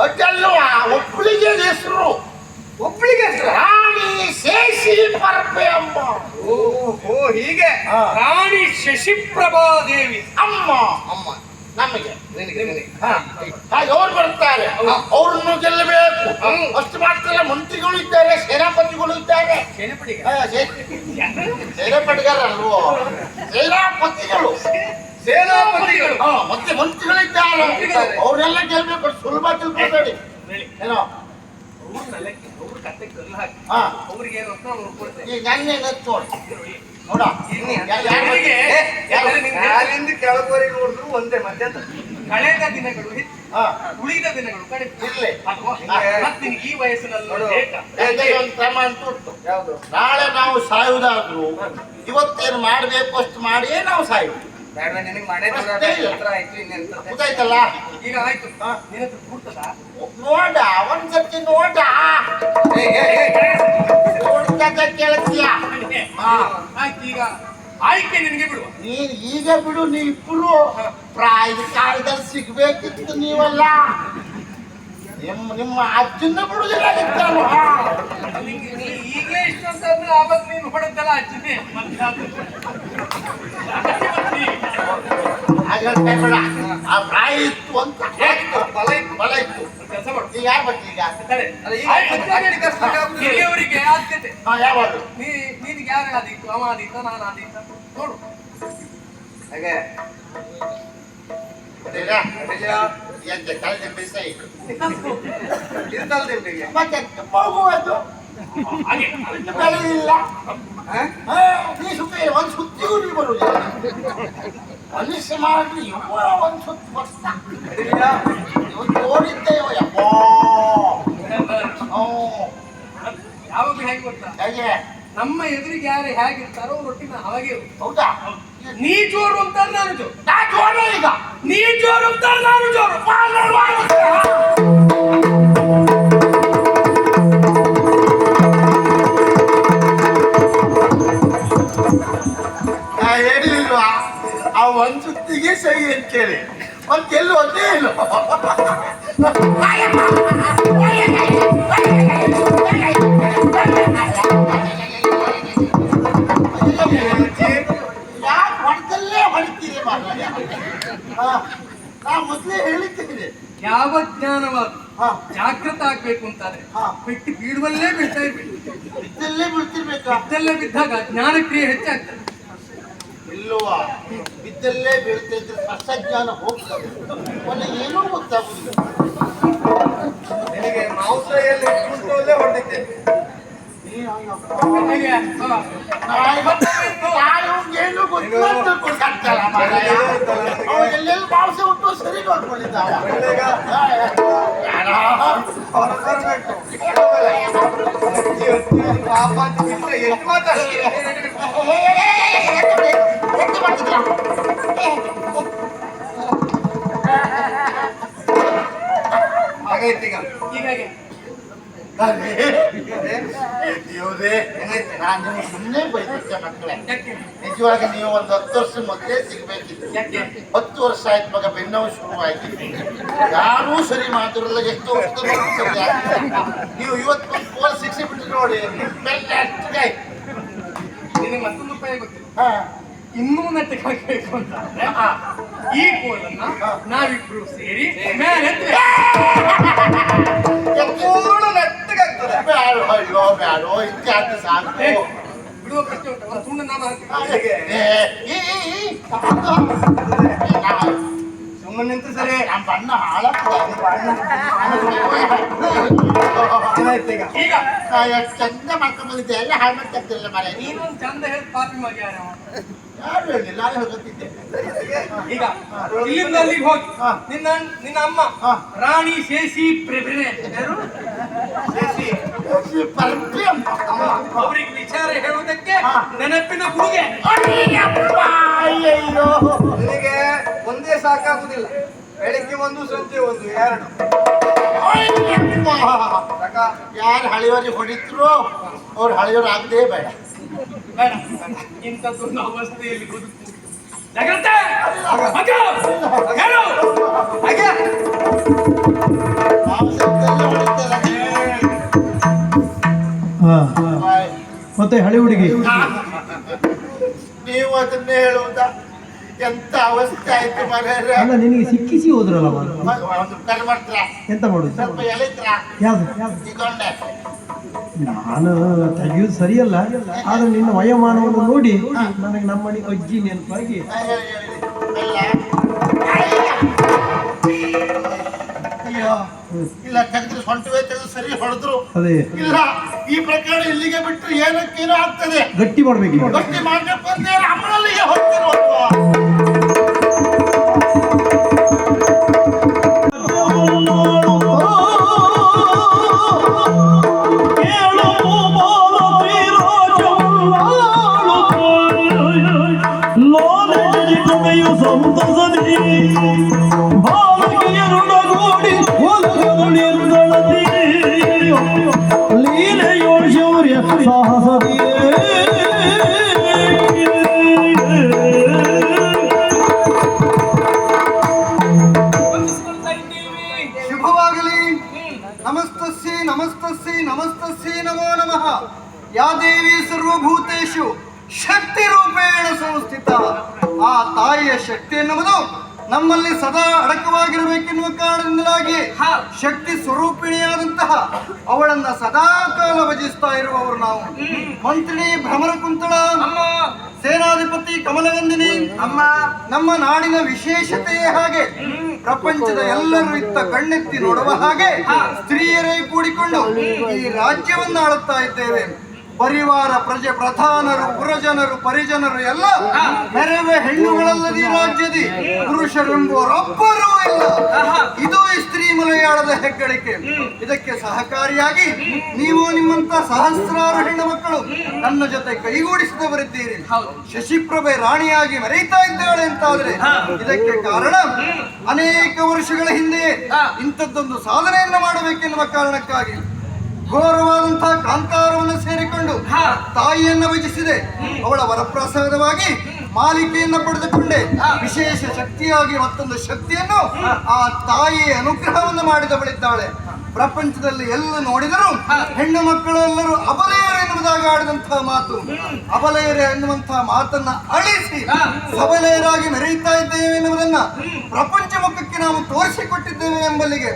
ಅಜ್ಜಲ್ವಾ ಒಬ್ಬಳಿಗೆ ಹೆಸರು. ಒಬ್ಳಿಗೆ ಹೆಸರು? ರಾಣಿ ಶೇಷಿ ಪರಪೆ ಅಮ್ಮ. ಓ ಹೀಗೆ. ರಾಣಿ ಶಶಿಪ್ರಭಾ ದೇವಿ ಅಮ್ಮ ಅಮ್ಮ ನಮಗೆ ನಿನಗೆ ಹಾಗೆ ಅವ್ರು ಬರ್ತಾರೆ. ಅವ್ರನ್ನು ಗೆಲ್ಲಬೇಕು. ಅಷ್ಟು ಮಾತ್ರ ಅಲ್ಲ, ಮಂತ್ರಿಗಳು ಇದ್ದಾರೆ, ಸೇನಾಪತಿಗಳು ಇದ್ದಾರೆ. ಸೇನಾಪತಿಗೆ? ಸೇನಾಪತಿಗಾರಲ್ವೋ, ಸೇನಾಪತಿಗಳು, ಸೇನಾಪತಿಗಳು. ಮತ್ತೆ ಮಂತ್ರಿಗಳಿದ್ದಾರೆ. ಅವ್ರೆಲ್ಲ ಗೆಲ್ಬೇಕು. ಸುಲಭ ತಿಳ್ಕೊಬೇಡಿ. ಏನೋ ಅವ್ರ ಕತ್ತೆ ಕಲ್ಲು ಹಾಕಿ ಹಾ ಅವ್ರಿಗೆ ಏನು ಅಂತ ಅವ್ರು ಕೊಡ್ತಾರೆ. ಈಗ ನನ್ನ ನೋಡ ನೋಡ ಯಾರಿಗೆ? ಕಾಲಿಂದ ಕೆಳಗುವರೆಗೆ ನೋಡಿದ್ರು ಒಂದೇ ಮಧ್ಯಾಹ್ನ. ಕಳೆದ ದಿನಗಳು ಹೆಚ್ಚು, ಹಾ ಉಳಿದ ದಿನಗಳು ಕಡಿಮೆ. ಇರ್ಲಿ. ಅಲ್ವಾ? ಮತ್ತೆ ನಿನಗೆ ಈ ವಯಸ್ಸಿನಲ್ಲಿ ನೋಡು. ಬೇಕಾ? ಒಂದು ಕ್ರಮ ಅಂತ ಉಂಟು. ಯಾವುದು? ನಾಳೆ ನಾವು ಸಾಯುವುದಾದ್ರು ಇವತ್ತೇನು ಮಾಡಬೇಕು ಅಷ್ಟು ಮಾಡಿಯೇ ನಾವು ಸಾಯುವುದು. ಬೇಡ, ನಿನಗೆ ಮನೆ ಹತ್ರ ಆಯ್ತು. ಇನ್ನೆಂತ ಗೊತ್ತಾಯ್ತಲ್ಲ? ಈಗ ಆಯ್ತು. ನಿನ್ನ ಹತ್ರ ಕೂಡ್ತದಾ? ನೋಡ ಒಂದ್ಸತಿ ನೋಡ ನೋಡಿದಾಗ ಕೇಳ್ತೀಯ. ಆಯ್ತು, ಈಗ ಆಯ್ಕೆ ನಿನಗೆ ಬಿಡುವ. ನೀನ್ ಈಗ ಬಿಡು. ನೀ ಇಬ್ರು ಪ್ರಾಯದ ಕಾಲದಲ್ಲಿ ಸಿಗ್ಬೇಕಿತ್ತು ನೀವಲ್ಲ. ನಿಮ್ಮ ಅಜ್ಜನ್ನ ಬಿಡುದಿಲ್ಲ. ಈಗಲೇ ಇಷ್ಟು ಅಂತಂದ್ರೆ ಆವಾಗ ನೀನು ಹೊಡೆದಲ್ಲ ಅಜ್ಜನೇ. ಬೇಡ, ಆ ಪ್ರಾಯ ಇತ್ತು ಅಂತ ಬಲ ಇತ್ತು. ಬಲ ಇತ್ತು. ಕೆಲಸ ಮಾಡು. ಈಗ ಯಾರು ಬರ್ತೀವಿ ಈಗ? ಅಲ್ಲ, ಈಗ ಅಜ್ಜನಿಗೆ ಹಿರಿಯವರಿಗೆ ಆದ್ಯತೆ. ಯಾವಾಗ? ನಿನಗೆ ಯಾರು ಆದೀತು? ಅವ ಆದೀತ, ನಾನು ಆದೀತ ನೋಡು. ಹಾಗೆ ಎಂತ ಕಳೆದ ಬಿಸಿ ಇರ್ತಲ್ಲ ನಿಮ್ಗೆ. ಮತ್ತೆ ಹೋಗುವುದು ಹಾಗೆ ಬೆಳೆದಿಲ್ಲ. ನೀ ಸುತ್ತ ಒಂದು ಸುತ್ತಿಗೂ ನೀ ಬರುವುದಿಲ್ಲ. ಮನುಷ್ಯ ಮಾಡಿ ಒಂದು ಸುತ್ತು ಬರ್ತಾ ಓಡಿದ್ದೇವ ಯಪ್ಪೋ. ಯಾವಾಗ ಹೇಗೆ ಗೊತ್ತಾ? ಹೇಗೆ? ನಮ್ಮ ಎದುರಿಗೆ ಯಾರು ಹೇಗಿರ್ತಾರೋ ರೊಟ್ಟಿನ ಹಾಗೆ ಇರು. ಹೌದಾ? ನೀ ಜೋರು ಅಂತಾರೆ ನಾನು ಜೋರು, ನಾ ಜೋರ ಈಗ. ನೀ ಜೋರು ಅಂತಾರೆ ನಾನು ಜೋರು. ನಾ ಹೇಳಿಲ್ವಾ ಆ ಒಂದ್ ಸುತ್ತಿಗೆ ಸಹಿ ಅಂತೇಳಿ. ಮತ್ತೆಲ್ಲೂ ಒಂದೇ ಇಲ್ಲ. ಯಾಕೆ ಹೊಡೆದಲ್ಲೇ ಹೊಡಿತೀರಿ ಮಾರಾಯ? ನಾ ಮೊದಲೇ ಹೇಳಿದ್ದೀನಿ. ಯಾವ ಜ್ಞಾನವಾದ ಹಾ ಜಾಗೃತ ಆಗ್ಬೇಕು ಅಂತಾದ್ರೆ ಹಾ. ಬಿಟ್ಟು ಬೀಳುವಲ್ಲೇ ಬೀಳ್ತಾ ಇರ್ಬೇಕು. ಇದ್ದಲ್ಲೇ ಬೀಳ್ತಿರ್ಬೇಕಾ? ಬಿದ್ದಲ್ಲೇ ಬಿದ್ದಾಗ ಜ್ಞಾನ ಕ್ರಿಯೆ ಹೆಚ್ಚಾಗ್ತದೆ. ಇಲ್ಲವಾ? ಬಿದ್ದಲ್ಲೇ ಬೀಳ್ತಾ ಇದ್ರೆ ಸಸ್ಯಜ್ಞಾನ ಹೋಗ್ತದೆ. ನನಗೆ ಏನೂ ಗೊತ್ತಾಗುದಿಲ್ಲ. ನಿನಗೆ ಮಾಂಸ ಎಲ್ಲಿ ಇಟ್ಕೊಂಡಲ್ಲೇ ಹೊಡೆದಿದ್ದೆ. ಹಾಗೆ, ಹಾ. ಏನು ಗೊತ್ತಾಗ್ತಲ್ಲ ಮಾರಾಯ. ಅವ ಎಲ್ಲೆಲ್ಲಿ ಮಾಂಸ ಉಂಟು ಸರಿ ನೋಡ್ಕೊಂಡಿದ್ದಾವ. ಪಾಪ ಅಂತ ಬಿಟ್ರೆ ಎಷ್ಟು ಮಾತಾಡ್ತೀಯ? ಹಾಗೈತಿ ಈಗ. ಹೀಗಾಗಿ ದೇವ್ರೇ, ನಾನು ನಿಮ್ಗೆ ಸುಮ್ಮನೆ ಬೈಬಿಟ್ಟೆ ಮಕ್ಕಳೇ. ಯಾಕೆ ನಿಜವಾಗಿ ನೀವು ಒಂದು 10 ವರ್ಷ ಮೊದಲೇ ಸಿಗ್ಬೇಕಿತ್ತು. ಯಾಕೆ 10 ವರ್ಷ ಆಯ್ತು ಮಗ, ಬೆನ್ನೋವು ಶುರುವಾಯ್ತು. ಯಾರೂ ಸರಿ ಮಾತಿರಲ್ಲ. ಎಷ್ಟು ವರ್ಷದ ನೀವು ಇವತ್ತು ಒಂದು ಪೋಲ್ ಶಿಕ್ಷೆ ಬಿಟ್ಟು ನೋಡಿ, ಬೆಲ್ಲ ಅಷ್ಟಿಗಾಯ್ತು. ನಿನಗೆ ಮತ್ತೊಂದು ಉಪಾಯ ಗೊತ್ತಿಲ್ಲ. ಹಾ, ಇನ್ನೂ ನೆಟ್ಟಗೆ ಹಾಕ್ಬೇಕು ಅಂತ ಅಂದ್ರೆ ಈ ಕೋಲನ್ನ ನಾವಿಬ್ರು ಸೇರಿ ಮೇಲೆ ಪೂರ್ಣ ನೆಟ್ಟಗಾಗ್ತದೆ. ಬ್ಯಾಡೋ, ಅಯ್ಯೋ ಬ್ಯಾಡೋ, ಇತ್ಯಾದಿ ಸಾಕು. ಬಿಡುವ ಪ್ರಶ್ನೆ ಉಂಟು. ಒಂದು ತುಂಡು ನಾನು ಹಾಕ್ತೀನಿ. ಹಾಗೆ ಸಾಕು. ಸುಮ್ಮನೆ ನಿಂತು ಸರಿ. ನಮ್ಮ ಬಣ್ಣ ಹಾಳಾಗ್ತದೆ. ಏನಾಯ್ತು ಈಗ? ಈಗ ಎಷ್ಟು ಚಂದ ಮಾಡ್ಕೊಂಡು ಬಂದಿದ್ದೆ, ಎಲ್ಲ ಹಾಳು ಮಾಡ್ತಿಲ್ಲ ಮನೆ. ನೀನೊಂದು ಚಂದ ಹೇಳಿ ಪಾಪಿ ಮಗ ಯಾರು? ಯಾರು ಹೇಳಿ, ನಾನು ಹೇಳ್ಕೊತಿದ್ದೆ. ಈಗ ಇಲ್ಲಿಂದ ಅಲ್ಲಿಗೆ ಹೋಗಿ ನಿನ್ನ ಅಮ್ಮ ರಾಣಿ ಶೇಷಿ ಪ್ರೆಬೆರೆ ಯಾರು? ಪರಪ್ಪಿ ಅಮ್ಮ. ಅವರಿಗೆ ವಿಚಾರ ಹೇಳುವುದಕ್ಕೆ ನೆನಪಿನ ಹುಡುಗೆ. ಅಯ್ಯಯ್ಯೋ, ನಿನಗೆ ಒಂದೇ ಸಾಕಾಗುದಿಲ್ಲ. ಬೆಳಿಗ್ಗೆ ಒಂದು, ಸಂಜೆ ಒಂದು, 2 ಸಾಕ. ಯಾರು ಹಳೆಯವರಿಗೆ ಹೊಡಿದ್ರು ಅವ್ರು ಹಳೆಯವರು ಆಗದೇ ಬೇಡ. ಬೇಡ, ಇಂಥದ್ದೊಂದು ಅವಸ್ಥೆಯಲ್ಲಿ ಬದುಕು ಜಾಗ್ರತೆ. ಮಗ, ಹೇಳು. ಹಾಗೆ ನಾವು ಸತ್ತಲ್ಲಿ ಹೊಡಿತೇವೆ. ಮತ್ತೆ ಹಳೆ ಹುಡುಗಿ ನೀವು ಅದನ್ನೇ ಹೇಳುವುದ? ಎಂತ ಅವಸ್ಥೆ ಆಯ್ತು ಮನೆಯವ್ರೆ. ಅಲ್ಲ, ನಿನಗೆ ಸಿಕ್ಕಿಸಿ ಹೋದ್ರಲ್ಲ ಮಾರ್ರೆ. ಒಂದು ಕರ್ ಮಾಡ್ತೀರ, ಎಂತ ಮಾಡುದು? ಸ್ವಲ್ಪ ಎಳಿತ್ರ ಯಾವ್ದು ಇಕೊಂಡೆ. ನಾನು ತೆಗೆಯುವುದು ಸರಿಯಲ್ಲ, ಆದ್ರೆ ನಿನ್ನ ವಯೋಮಾನವನ್ನು ನೋಡಿ ನನಗೆ ನಮ್ಮನೆ ಅಜ್ಜಿ ನೆನಪಾಗಿ ಅಯ್ಯೋ, ಇಲ್ಲ ತೆಗೆದ್ರೆ ಸೊಂಟವೇ ತೆಗೆದು ಸರಿ ಹೊಡೆದ್ರು. ಅದೇ ಇಲ್ಲ, ಈ ಪ್ರಕರಣ ಇಲ್ಲಿಗೆ ಬಿಟ್ಟರೆ ಏನಕ್ಕೇನೋ ಆಗ್ತದೆ. ಗಟ್ಟಿ ಮಾಡ್ಬೇಕು. ಗಟ್ಟಿ ಮಾಡ್ಬೇಕು ಅಂದ್ರೆ ಅಮ್ಮನಲ್ಲಿಗೆ ಹೋಗ್ತಿರೋ ವಂದಿಸಿಕೊಳ್ತಾ ಇದ್ದೀವಿ. ಶುಭವಾಗಲಿ. ನಮಸ್ತಸ್ಯೈ ನಮಸ್ತಸ್ಯೈ ನಮಸ್ತಸ್ಯೈ ನಮೋ ನಮಃ. ಯಾ ದೇವಿ ಸರ್ವಭೂತೇಷು ಶಕ್ತಿ ರೂಪೇಣ ಸಂಸ್ಥಿತ. ಆ ತಾಯಿಯ ಶಕ್ತಿ ಎನ್ನುವುದು ನಮ್ಮಲ್ಲಿ ಸದಾ ಅಡಕವಾಗಿರಬೇಕೆನ್ನುವ ಕಾರಣದಿಂದಾಗಿ ಶಕ್ತಿ ಸ್ವರೂಪಿಣಿಯಾದಂತಹ ಅವಳನ್ನ ಸದಾ ಕಾಲ ಭಜಿಸ್ತಾ ಇರುವವರು ನಾವು. ಮಂತ್ರಿ ಭ್ರಮರ ಕುಂತಳ ಅಮ್ಮ, ಸೇನಾಧಿಪತಿ ಕಮಲಗಂಧಿನಿ ಅಮ್ಮ. ನಮ್ಮ ನಾಡಿನ ವಿಶೇಷತೆಯೇ ಹಾಗೆ. ಪ್ರಪಂಚದ ಎಲ್ಲರೂ ಇತ್ತ ಕಣ್ಣೆತ್ತಿ ನೋಡುವ ಹಾಗೆ ಸ್ತ್ರೀಯರೇ ಕೂಡಿಕೊಂಡು ಈ ರಾಜ್ಯವನ್ನು ಆಳುತ್ತಾ ಇದ್ದೇವೆ. ಪರಿವಾರ, ಪ್ರಜೆ, ಪ್ರಧಾನರು, ಪುರಜನರು, ಪರಿಜನರು ಎಲ್ಲ ಮೆರವೆ ಹೆಣ್ಣುಗಳಲ್ಲದೆ ಈ ರಾಜ್ಯದಿ ಪುರುಷರೆಂಬುವರೊಬ್ಬರೂ ಇಲ್ಲ. ಇದು ಈ ಸ್ತ್ರೀ ಮಲಯಾಳದ ಹೆಗ್ಗಳಿಕೆ. ಇದಕ್ಕೆ ಸಹಕಾರಿಯಾಗಿ ನೀವು ನಿಮ್ಮಂತ ಸಹಸ್ರಾರು ಹೆಣ್ಣು ಮಕ್ಕಳು ನನ್ನ ಜೊತೆ ಕೈಗೂಡಿಸಿದವರಿದ್ದೀರಿ. ಶಶಿಪ್ರಭೆ ರಾಣಿಯಾಗಿ ಮೆರೆಯುತ್ತಾ ಇದ್ದಾಳೆ ಅಂತಾದ್ರೆ ಇದಕ್ಕೆ ಕಾರಣ ಅನೇಕ ವರ್ಷಗಳ ಹಿಂದೆ ಇಂಥದ್ದೊಂದು ಸಾಧನೆಯನ್ನು ಮಾಡಬೇಕೆನ್ನುವ ಕಾರಣಕ್ಕಾಗಿ ಘೋರವಾದಂತಹ ಕಾಂತಾರವನ್ನು ಸೇರಿಕೊಂಡು ತಾಯಿಯನ್ನ ಭಜಿಸಿದೆ. ಅವಳ ವರಪ್ರಸಾದವಾಗಿ ಮಾಲಿಕೆಯನ್ನು ಪಡೆದುಕೊಂಡೆ. ವಿಶೇಷ ಶಕ್ತಿಯಾಗಿ ಮತ್ತೊಂದು ಶಕ್ತಿಯನ್ನು ಆ ತಾಯಿಯ ಅನುಗ್ರಹವನ್ನು ಮಾಡಿದವಳಿದ್ದಾಳೆ. ಪ್ರಪಂಚದಲ್ಲಿ ಎಲ್ಲ ನೋಡಿದರೂ ಹೆಣ್ಣು ಮಕ್ಕಳು ಎಲ್ಲರೂ ಅಬಲೆಯರು ಎನ್ನುವುದಾಗಿ ಆಡಿದಂತಹ ಮಾತು, ಅಬಲೆಯರು ಎನ್ನುವಂತಹ ಮಾತನ್ನ ಅಳಿಸಿ ಸಬಲೆಯರಾಗಿ ಮೆರೆಯುತ್ತಾ ಇದ್ದೇವೆ ಎನ್ನುವುದನ್ನ ಪ್ರಪಂಚ ಮುಖಕ್ಕೆ ನಾವು ತೋರಿಸಿಕೊಟ್ಟಿದ್ದೇವೆ ಎಂಬಲ್ಲಿಗೆ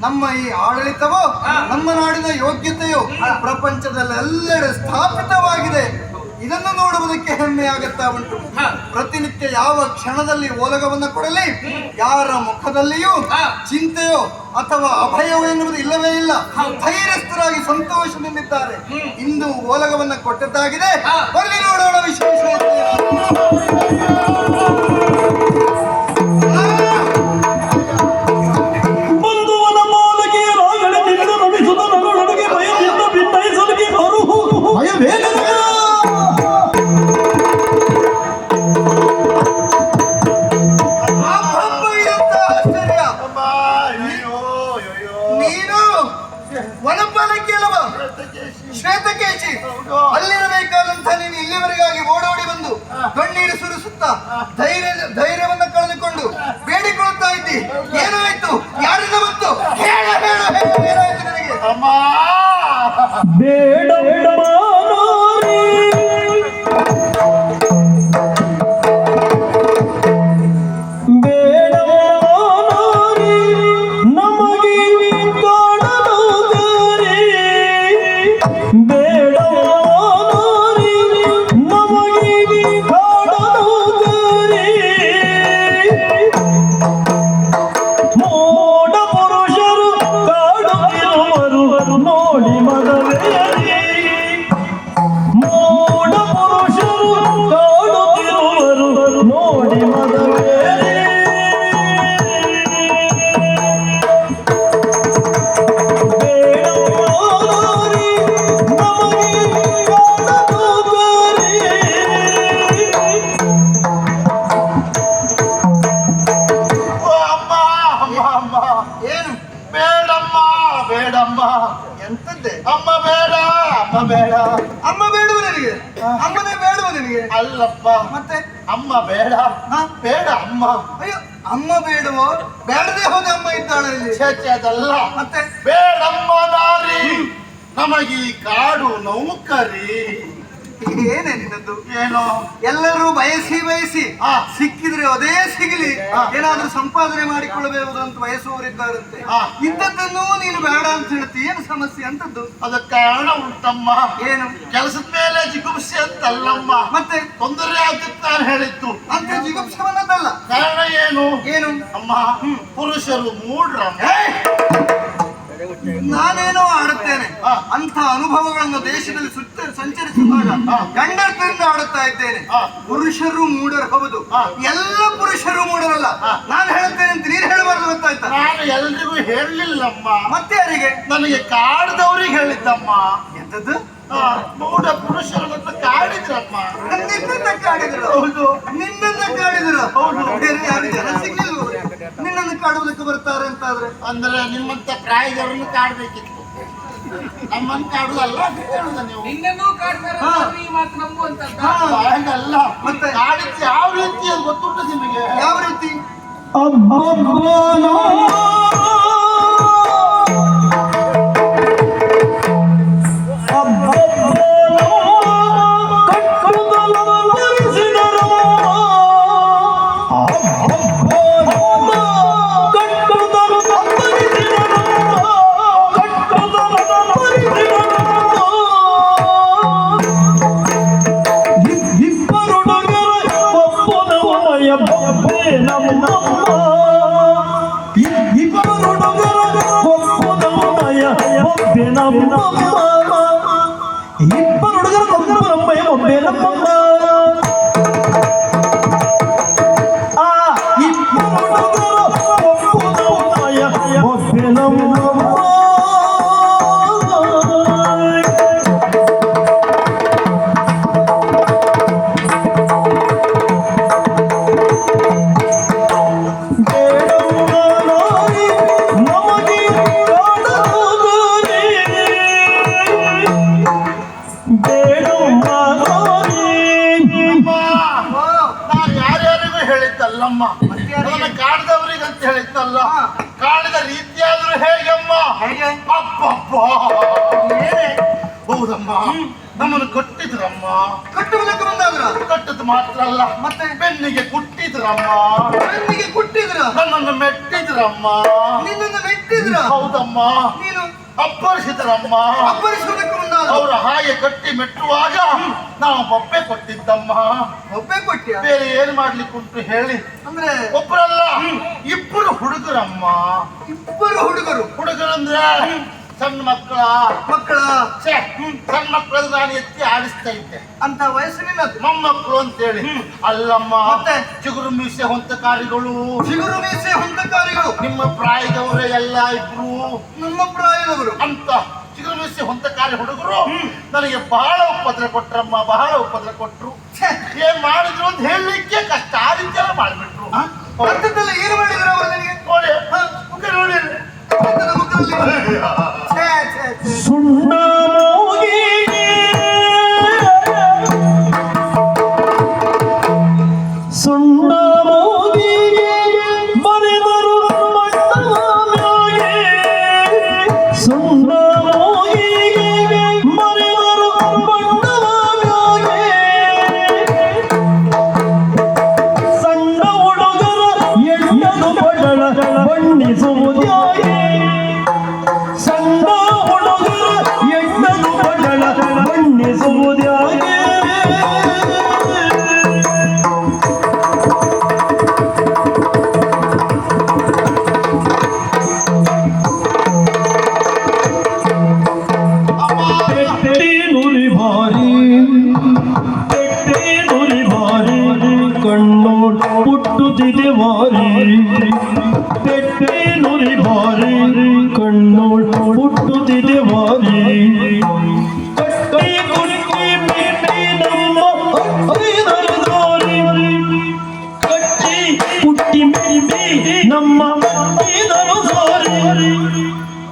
ನಮ್ಮ ಈ ಆಡಳಿತವೋ ನಮ್ಮ ನಾಡಿನ ಯೋಗ್ಯತೆಯೋ ಪ್ರಪಂಚದಲ್ಲೆಲ್ಲೆಡೆ ಸ್ಥಾಪಿತವಾಗಿದೆ. ಇದನ್ನು ನೋಡುವುದಕ್ಕೆ ಹೆಮ್ಮೆ ಆಗುತ್ತಾ ಉಂಟು. ಪ್ರತಿನಿತ್ಯ ಯಾವ ಕ್ಷಣದಲ್ಲಿ ಓಲಗವನ್ನು ಕೊಡಲಿ, ಯಾರ ಮುಖದಲ್ಲಿಯೂ ಚಿಂತೆಯೋ ಅಥವಾ ಅಭಯವೋ ಎನ್ನುವುದು ಇಲ್ಲವೇ ಇಲ್ಲ. ಧೈರ್ಯಸ್ಥರಾಗಿ ಸಂತೋಷದಿಂದಿದ್ದಾರೆ. ಇಂದು ಓಲಗವನ್ನು ಕೊಟ್ಟದ್ದಾಗಿದೆ. ಬನ್ನಿ ನೋಡೋಣ ವಿಶೇಷ. ನೀನು ವನಪಾಲಕಿ ಅಲ್ಲವ? ಶ್ವೇತಕೇಶಿ ಅಲ್ಲಿರಬೇಕಾದಂತ ನೀನು ಇಲ್ಲಿವರೆಗಾಗಿ ಓಡೋಡಿ ಬಂದು ಕಣ್ಣೀರು ಸುರಿಸುತ್ತ ಧೈರ್ಯವನ್ನ ಕಳೆದುಕೊಂಡು ಬೇಡಿಕೊಳ್ಳುತ್ತಾ ಇದ್ದಿ. ಏನಾಯ್ತು? ಯಾರಿಂದ ಬಂತು? ಹೇಳು ಹೇಳು ಹೇಳು, ಏನಾಯ್ತು ನನಗೆ? ಅಮ್ಮ ಬೇಡ ಎಂತದ್ದೆ? ಅಮ್ಮ ಬೇಡ, ಅಮ್ಮ ಬೇಡ. ಅಮ್ಮ ಬೇಡುವ ನಿನಗೆ? ಅಮ್ಮನೇ ಬೇಡುವ ನಿನಗೆ? ಅಲ್ಲಪ್ಪ, ಮತ್ತೆ ಅಮ್ಮ ಬೇಡ, ಬೇಡ ಅಮ್ಮ. ಅಯ್ಯೋ, ಅಮ್ಮ ಬೇಡುವ? ಬೇಡದೆ ಹೋದ ಅಮ್ಮ ಇದ್ದಾಳೆ ಇಲ್ಲಿ. ಛೇ ಅದಲ್ಲ. ಮತ್ತೆ ಬೇಡಮ್ಮ ನಾರಿ, ನಮಗೀ ಕಾಡು ನೌಕರಿ. ಏನೇ ನಿನ್ನದ್ದು? ಏನೋ ಎಲ್ಲರೂ ಬಯಸಿ ಸಿಕ್ಕಿದ್ರೆ ಅದೇ ಸಿಗಲಿ, ಏನಾದ್ರೂ ಸಂಪಾದನೆ ಮಾಡಿಕೊಳ್ಳಬೇಕು ಅಂತ ಬಯಸುವವರಿದ್ದಾರಂತೆ. ಇಂಥದ್ದನ್ನು ನೀನು ಬೇಡ ಅಂತ ಹೇಳ್ತಿ. ಏನು ಸಮಸ್ಯೆ ಅಂತದ್ದು? ಅದಕ್ಕೆ ಕಾರಣ ಉಂಟಮ್ಮ. ಏನು? ಕೆಲಸದ ಮೇಲೆ ಜಿಗುಪ್ಸೆ ಅಂತಲ್ಲಮ್ಮ, ಮತ್ತೆ ತೊಂದರೆ ಆಗುತ್ತೆ ನಾನು ಹೇಳಿದ್ದು. ಅಂತ ಜಿಗುಪ್ಸೆ ಬಂದದ್ದಲ್ಲ. ಕಾರಣ ಏನು? ಏನು ಅಮ್ಮ, ಪುರುಷರು ಮೂಡ್ರಮ್ಮ. ನಾನೇನೋ ಆಡುತ್ತೇನೆ ಅಂತ ಅನುಭವಗಳನ್ನು ದೇಶದಲ್ಲಿ ಸಂಚರಿಸುವಾಗ ಗಂಡರಿಂದ ಆಡುತ್ತಾ ಇದ್ದೇನೆ. ಪುರುಷರು ಮೂಢರು ಹೌದು, ಎಲ್ಲ ಪುರುಷರು ಮೂಢರಲ್ಲ. ನಾನು ಹೇಳುತ್ತೇನೆ ಅಂತ ನೀನು ಹೇಳಬಾರ್ದು, ಗೊತ್ತಾಯ್ತಾ? ನಾನು ಎಲ್ರಿಗೂ ಹೇಳಲಿಲ್ಲಮ್ಮ. ಮತ್ತೆ ಯಾರಿಗೆ? ನನಗೆ ಕಾಡ್ದವ್ರಿಗೆ ಹೇಳಿದ್ದಮ್ಮ. ಎಂತದ್ದು? ಮೂಢ ಪುರುಷರು ಅಂತ ಕಾಡಿದ್ರಮ್ಮ. ನಿನ್ನನ್ನ ಕಾಡಿದ್ರು? ಹೌದು. ನಿನ್ನನ್ನ ಕಾಡಿದ್ರು? ಹೌದು. ಬೇರೆ ಯಾರು ಜನ ಸಿಗ್ಲಿಲ್ವ ನಿನ್ನನ್ನು ಕಾಡುವುದಕ್ಕೆ ಬರ್ತಾರೆ ಅಂತಾದ್ರೆ? ಅಂದ್ರೆ ನಿಮ್ಮಂತ ಪ್ರಾಯದವ್ರನ್ನು ಕಾಡ್ಬೇಕಿತ್ತು, ನಮ್ಮನ್ನು ಕಾಡುದಲ್ಲ ಹೇಳುದ ನೀವು. ನಿನ್ನನ್ನು ಕಾಡ್ತಾರೆ ಈ ಮಾತು ನಂಬುವಂತದ್ದು ಹಾಗಲ್ಲ. ಮತ್ತೆ ಕಾಡಿದ್ದು ಯಾವ ರೀತಿ ಅದು ಗೊತ್ತುಂಟು ನಿಮಗೆ? ಯಾವ ರೀತಿ? ನನ್ನ ಕಾಡ್ದವ್ರಿಗೆ ಅಂತ ಹೇಳಿದ್ದಲ್ಲ, ಕಾಡಿದ ರೀತಿಯಾದ್ರೂ ಹೇಗಮ್ಮ? ಅಪ್ಪಪ್ಪ, ಹೌದಮ್ಮ, ನಮ್ಮನ್ನು ಕಟ್ಟಿದ್ರಮ್ಮ. ಕಟ್ಟುವುದಕ್ಕೆ ಬಂದಾದ್ರ? ಕಟ್ಟದ್ ಮಾತ್ರ ಅಲ್ಲ, ಮತ್ತೆ ಬೆನ್ನಿಗೆ ಕುಟ್ಟಿದ್ರಮ್ಮ. ಬೆನ್ನಿಗೆ ಕುಟ್ಟಿದ್ರ? ನನ್ನನ್ನು ಮೆಟ್ಟಿದ್ರಮ್ಮ. ನಿನ್ನನ್ನು ಮೆಟ್ಟಿದ್ರ? ಹೌದಮ್ಮ. ನೀನು ಅಪ್ಪರಿಸಿದ್ರಮ್ಮ. ಅಪ್ಪರಿಸುವುದಕ್ಕೆ ಬಂದಾದ? ಅವರ ಹಾಗೆ ಕಟ್ಟಿ ಮೆಟ್ಟುವಾಗ ನಾವು ಬೊಬ್ಬೆ ಕೊಟ್ಟಿದ್ದಮ್ಮ. ಒಬ್ಬೇ ಕೊಟ್ಟಿಯ? ಬೇರೆ ಏನ್ ಮಾಡ್ಲಿಕ್ಕುಂಟು ಹೇಳಿ? ಅಂದ್ರೆ ಒಬ್ಬರಲ್ಲ, ಇಬ್ಬರು ಹುಡುಗರಮ್ಮ. ಇಬ್ಬರು ಹುಡುಗರು? ಹುಡುಗರಂದ್ರೆ ಸಣ್ಣ ಮಕ್ಕಳ ಸಣ್ಣ ಮಕ್ಕಳು ನಾನು ಎತ್ತಿ ಆಡಿಸ್ತಾ ಇದ್ದೆ ಅಂತ ವಯಸ್ಸಿನ ಮೊಮ್ಮಕ್ಕಳು ಅಂತೇಳಿ. ಅಲ್ಲಮ್ಮ, ಮತ್ತೆ ಚಿಗುರು ಮೀಸೆ ಹೊಂತಕಾರಿಗಳು. ಚಿಗುರು ಮೀಸೆ ಹೊಂತಕಾರಿಗಳು ನಿಮ್ಮ ಪ್ರಾಯದವರೇ ಎಲ್ಲ ಇಬ್ರು. ನಮ್ಮ ಪ್ರಾಯದವರು ಅಂತ ಚಿಗುರು ಮೀಸೆ ಹೊಂತಕಾರಿ ಹುಡುಗರು ನನಗೆ ಬಹಳ ಉಪದ್ರ ಕೊಟ್ರಮ್ಮ, ಬಹಳ ಉಪದ್ರ ಕೊಟ್ರು. ಏನ್ ಮಾಡಿದ್ರು ಅಂತ ಹೇಳಲಿಕ್ಕೆ ಕಷ್ಟ. ಆ ರೀತಿಯೆಲ್ಲ ಮಾಡ್ಬಿಟ್ರು. ಅಂಥದ್ದೆಲ್ಲ ಏನು ಮಾಡಿದ್ರು ಅವರು ನನಗೆ? ನೋಡಿ ಮುಖ ನೋಡಿ, ಸುಣ್ಣ ಹೋಗಿ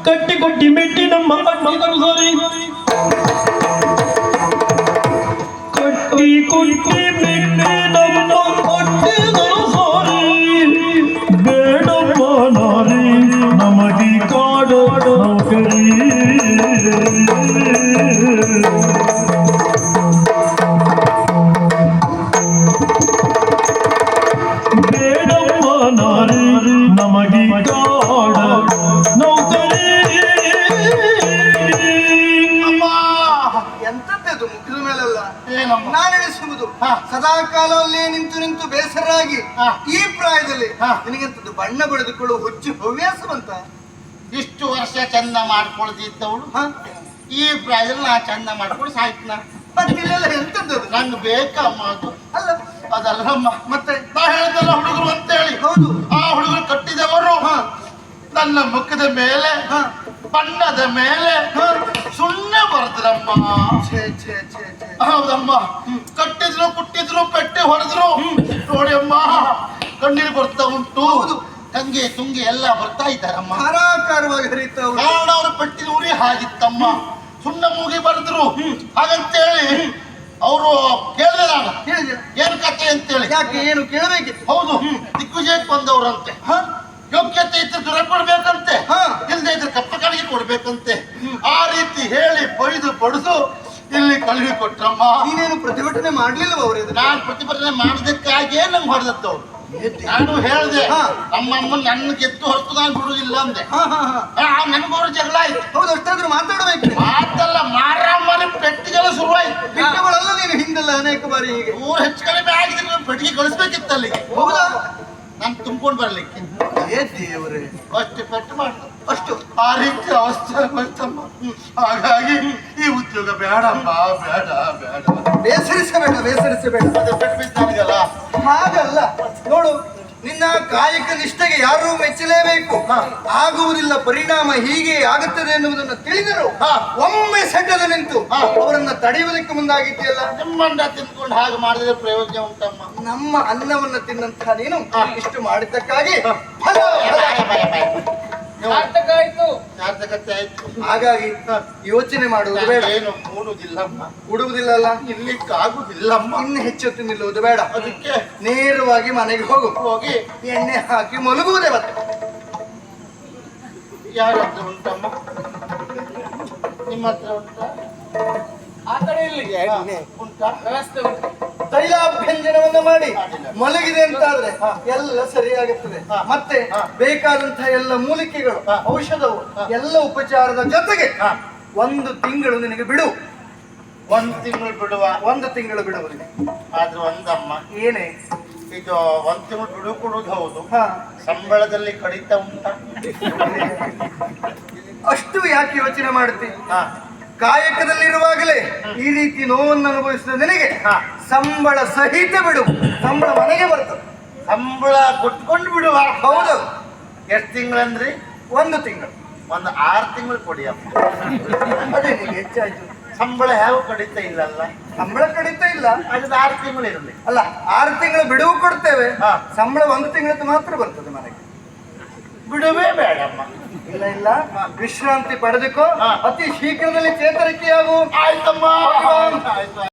ಕಟ್ಟಿ ಕೊಟ್ಟಿ ಮೆಟ್ಟಿ ನಮ್ಮ ಮಂಗರು ಸಾರಿ ಕಟ್ಟಿ ಕೊಟ್ಟಿ ಮೆಟ್ಟಿ ನಮ್ಮ ಕೊಟ್ಟಿದರು ಸಾರಿ ಬೇಡಮ್ಮ ನಾರಿ ನಮಗೆ ಕಾಡ ನೌಕರಿ ಬೇಡಮ್ಮ ನಾರಿ ನಮಗೆ ಕಾಡ ನೌಕರಿ ಅಮ್ಮ ಎಂತದ್ದು ಮುಗಿದ ಮೇಲೆಲ್ಲ ಏನಮ್ಮ ನಾನು ಎಣಿಸುವುದು ಹಾ. ಸದಾ ಕಾಲದಲ್ಲಿ ನಿಂತು ಬೇಸರಾಗಿ ಹಾ. ಈ ಪ್ರಾಯದಲ್ಲಿ ಹಾ. ನಿನಗೆಂತದ್ದು ಬಣ್ಣ ಬಳಿದುಕೊಳ್ಳುವ ಹುಚ್ಚು ಹವ್ಯಾಸವಂತ ಇಷ್ಟು ವರ್ಷ ಚಂದ ಮಾಡ್ಕೊಳ್ದಿದ್ದವಳು ಹಾ? ಈ ಪ್ರಾಯದಲ್ಲಿ ನಾ ಚಂದ ಮಾಡ್ಕೊಂಡು ಸಾಯ್ತನ ಮತ್ತಿಲ್ಲೆಲ್ಲ ಎಂತದ್ದು ನಂಗೆ ಬೇಕಮ್ಮ ಅದು ಅಲ್ಲ ಅದಲ್ಲಮ್ಮ ಮತ್ತೆ ನಾ ಹೇಳಿದಲ್ಲ ಹುಡುಗರು ಅಂತೇಳಿ ಹೌದು ಆ ಹುಡುಗರು ಕಟ್ಟಿದವರು ನನ್ನ ಮುಖದ ಮೇಲೆ ಹಾ. ಬಣ್ಣದ ಮೇಲೆ ಸುಣ್ಣೆ ಬರ್ದ್ರಮ್ಮ ಛೇ ಛೇ ಛೇ ಛೇ ಹೌದಮ್ಮ ಕಟ್ಟಿದ್ರು ಕುಟ್ಟಿದ್ರು ಪೆಟ್ಟೆ ಹೊಡೆದ್ರು ನೋಡಿ ಅಮ್ಮ ಕಣ್ಣೀರು ಬರ್ತಾ ಉಂಟು ಗಂಗೆ ತುಂಗೆ ಎಲ್ಲ ಬರ್ತಾ ಇದ್ದಾರಮ್ಮ ಧಾರಾಕಾರವಾಗಿ ಹರಿತಾವು ಕಾರಣ ಅವ್ರ ಪೆಟ್ಟಿನ ಉರಿ ಹಾಗಿತ್ತಮ್ಮ ಸುಣ್ಣ ಮೂಗಿ ಬರೆದ್ರು ಹಾಗಂತೇಳಿ ಅವರು ಕೇಳಿದೆ ನಾನು ಹೇಳಿದೆ ಏನ್ ಕತೆ ಅಂತೇಳಿ ಯಾಕೆ ಏನು ಕೇಳಬೇಕಿತ್ತು ಹೌದು ದಿಗ್ವಿಜಯಕ್ಕೆ ಬಂದವರಂತೆ ಯೋಗ್ಯತೆ ಇದ್ರೆ ದೂರ ಕೊಡ್ಬೇಕಂತೆ ಹಾ. ಇಲ್ಲದೆ ಇದ್ರೆ ಕಪ್ಪ ಕಾಣಿಗೆ ಕೊಡ್ಬೇಕಂತೆ ಆ ರೀತಿ ಹೇಳಿ ಬೈದು ಬಡಿದು ಇಲ್ಲಿ ಕಳುವಿ ಕೊಟ್ರಮ್ಮ ನೀನೇನು ಪ್ರತಿಭಟನೆ ಮಾಡ್ಲಿಲ್ಲವ ಅವ್ರ ಎದುರು? ನಾನ್ ಪ್ರತಿಭಟನೆ ಮಾಡೋದಕ್ಕಾಗಿಯೇ ನಂಗೆ ಹೊಡೆದತ್ತವ್ರು ನಾನು ಹೇಳ್ದೆ ಹಾ. ನಮ್ಮಮ್ಮ ನನ್ನ ಗೆದ್ದು ಹೊರತು ನಾನು ಬಿಡುದಿಲ್ಲ ಅಂದೆ ಹಾ ಹಾ ಹಾ ನನಗೋರು ಜಗಳ ಆಯ್ತು ಹೌದು ಅಷ್ಟಾದ್ರೂ ಮಾತಾಡಬೇಕು ಮಾತಲ್ಲ ಮಾರಮ್ಮನ ಪೆಟ್ಟಿಗೆಲ್ಲ ಶುರುವಾಯ್ತು ಬಿಟ್ಟುಗಳಲ್ಲ ನೀನು ಹಿಂದೆಲ್ಲ ಅನೇಕ ಬಾರಿ ಹೀಗೆ ಊರು ಹೆಚ್ಚು ಕಡಿಮೆ ಆಗಿದ್ರೆ ಪೆಟ್ಟಿಗೆ ಕಳಿಸ್ಬೇಕಿತ್ತು ಅಲ್ಲಿಗೆ ಹೌದಾ ನಾನು ತುಂಬ್ಕೊಂಡು ಬರ್ಲಿಕ್ಕೆ ಏ ದೇವರೇ ಅಷ್ಟು ಪೆಟ್ಟು ಮಾಡ್ದ ಅಷ್ಟು ಆ ರೀತಿ ಅವಸ್ಥೆ ಆಗೋಯ್ತಮ್ಮ ಹಾಗಾಗಿ ಈ ಉದ್ಯೋಗ ಬೇಡಮ್ಮ ಬೇಡ ಬೇಡ ಬೇಸರಿಸಬೇಡ ಅದೇ ಪೆಟ್ಟು ಬಿದ್ದಾನಿಗಲ್ಲ ಹಾಗಲ್ಲ ನೋಡು ನಿನ್ನ ಕಾಯಕ ನಿಷ್ಠೆಗೆ ಯಾರೂ ಮೆಚ್ಚಲೇಬೇಕು ಆಗುವುದಿಲ್ಲ ಪರಿಣಾಮ ಹೀಗೆ ಆಗುತ್ತದೆ ಎನ್ನುವುದನ್ನು ತಿಳಿದರು ಹಾ. ಒಮ್ಮೆ ಸೆಡ್ಡದ ನಿಂತು ಹಾ. ಅವರನ್ನ ತಡೆಯುವುದಕ್ಕೆ ಮುಂದಾಗಿದೆಯಲ್ಲ ನಿಮ್ಮಂಡ ತಿಂದ್ಕೊಂಡು ಹಾಗೆ ಮಾಡಿದ್ರೆ ಪ್ರಯೋಜನ ಉಂಟಮ್ಮ ನಮ್ಮ ಅನ್ನವನ್ನ ತಿನ್ನಂತಹ ನೀನು ಇಷ್ಟು ಮಾಡಿದ್ದಕ್ಕಾಗಿ ಫಲ ಸಾರ್ಥಕತೆ ಆಯ್ತು ಹಾಗಾಗಿ ಯೋಚನೆ ಮಾಡುವುದು ಬೇಡ ಏನು ಮೂಡುದಿಲ್ಲಮ್ಮ ಉಡುವುದಿಲ್ಲಲ್ಲ ಇರ್ಲಿಕ್ಕಾಗುದಿಲ್ಲಮ್ಮ ಇನ್ನು ಹೆಚ್ಚೊತ್ತು ನಿಲ್ಲುವುದು ಬೇಡ ಅದಕ್ಕೆ ನೇರವಾಗಿ ಮನೆಗೆ ಹೋಗು ಹೋಗಿ ಎಣ್ಣೆ ಹಾಕಿ ಮಲಗುವುದೇ ಮತ್ತೆ ಯಾರ ಹತ್ರ ಉಂಟಮ್ಮ ನಿಮ್ಮ ಹತ್ರ ಉಂಟಾ ಆ ಕಡೆ ಇಲ್ಲಿ ಉಂಟಾ ವ್ಯವಸ್ಥೆ ಉಂಟು. ತೈಲಾಭ್ಯಂಜನವನ್ನ ಮಾಡಿ ಮಲಗಿದೆ ಅಂತಾದ್ರೆ ಎಲ್ಲ ಸರಿಯಾಗುತ್ತದೆ ಮತ್ತೆ ಬೇಕಾದಂತಹ ಎಲ್ಲ ಮೂಲಿಕೆಗಳು ಔಷಧವು ಎಲ್ಲ ಉಪಚಾರದ ಜೊತೆಗೆ 1 ತಿಂಗಳು ನಿನಗೆ ಬಿಡು 1 ತಿಂಗಳು ಬಿಡುವ 1 ತಿಂಗಳು ಬಿಡುವುದು ಆದ್ರೆ ಒಂದಮ್ಮ ಏನೇ ಇದು 1 ತಿಂಗಳು ಬಿಡು ಕೊಡುದು ಹೌದು ಹಾ ಸಂಬಳದಲ್ಲಿ ಕಡಿತ ಉಂಟಾ ಅಷ್ಟು ಯಾಕೆ ಯೋಚನೆ ಮಾಡುತ್ತಿ ಹಾ ಕಾಯಕದಲ್ಲಿರುವಾಗಲೇ ಈ ರೀತಿ ನೋವನ್ನು ಅನುಭವಿಸಿದ ನಿನಗೆ ಹಾ. ಸಂಬಳ ಸಹಿತ ಬಿಡು ಸಂಬಳ ಮನೆಗೆ ಬರ್ತದೆ ಸಂಬಳ ಕೊಟ್ಕೊಂಡು ಬಿಡುವ ಹೌದು ಎಷ್ಟು ತಿಂಗಳಂದ್ರಿ 1 ತಿಂಗಳು ಒಂದು 6 ತಿಂಗಳು ಕೊಡಿ ಅಮ್ಮ ಅದೇ ನಿನಗೆ ಹೆಚ್ಚಾಯ್ತು ಸಂಬಳ ಯಾವ ಕಡಿತ ಇಲ್ಲಲ್ಲ ಸಂಬಳ ಕಡಿತ ಇಲ್ಲ ಅದು 6 ತಿಂಗಳು ಇರಲಿ ಅಲ್ಲ 6 ತಿಂಗಳು ಬಿಡುವು ಕೊಡ್ತೇವೆ ಹಾ. ಸಂಬಳ 1 ತಿಂಗಳದ್ದು ಮಾತ್ರ ಬರ್ತದೆ ಮನೆಗೆ ಬಿಡುವೇ ಬೇಡಮ್ಮ ಇಲ್ಲ ಇಲ್ಲ ವಿಶ್ರಾಂತಿ ಪಡೆದುಕೋ ಹಾ. ಅತಿ ಶೀಘ್ರದಲ್ಲಿ ಚೇತರಿಕೆಯಾಗು ಆಯ್ತಮ್ಮ ಭಗವಾನ್. ಆಯ್ತು